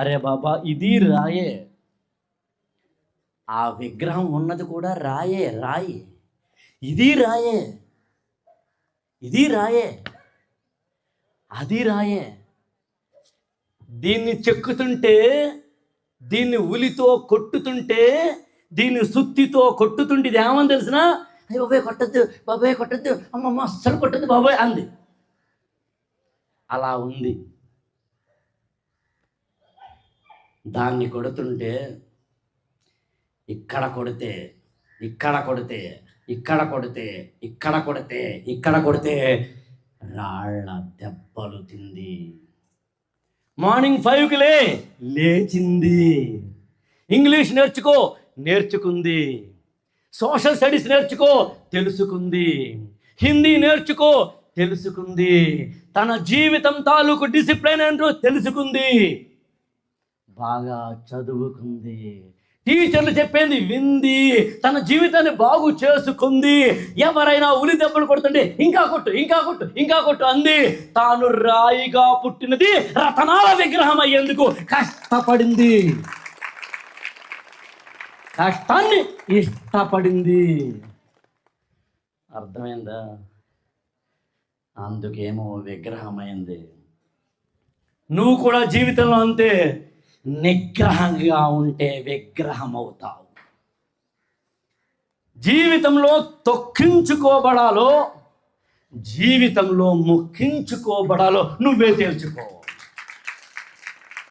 అరే బాబా, ఇది రాయే. ఆ విగ్రహం ఉన్నది కూడా రాయే, రాయి. ఇది రాయే, ఇది రాయే, అది రాయే. దీన్ని చెక్కుతుంటే, దీన్ని ఉలితో కొట్టుతుంటే, దీన్ని సుత్తితో కొట్టుతుంటే ఇది ఏమని తెలిసిన? అయ్యి బాబాయ్ కొట్టద్దు, బాబాయ్ కొట్టద్దు, అమ్మమ్మ అస్సలు కొట్టద్దు బాబాయ్ అంది. అలా ఉంది. దాన్ని కొడుతుంటే ఇక్కడ కొడితే, ఇక్కడ కొడితే, ఇక్కడ కొడితే, ఇక్కడ కొడితే, ఇక్కడ కొడితే రాళ్ళ దెబ్బలు తింది. మార్నింగ్ 5కి లేచింది. ఇంగ్లీష్ నేర్చుకుంది. సోషల్ స్టడీస్ తెలుసుకుంది. హిందీ తెలుసుకుంది. తన జీవితం తాలూకు డిసిప్లిన్ ఏంటో తెలుసుకుంది. బాగా చదువుకుంది. టీచర్లు చెప్పింది వింది. తన జీవితాన్ని బాగు చేసుకుంది. ఎవరైనా ఉలి దెబ్బలు కొడుతుంటే ఇంకా కొట్టు, ఇంకా కొట్టు, ఇంకా కొట్టు అంది. తాను రాయిగా పుట్టినది రతనాల విగ్రహం అయ్యేందుకు కష్టపడింది. కష్టాన్ని ఇష్టపడింది. అర్థమైందా? అందుకేమో విగ్రహమైంది. నువ్వు కూడా జీవితంలో అంతే. నిగ్రహంగా ఉంటే విగ్రహం అవుతావు. జీవితంలో తొక్కించుకోబడాలో, జీవితంలో మొక్కించుకోబడాలో నువ్వే తేల్చుకో.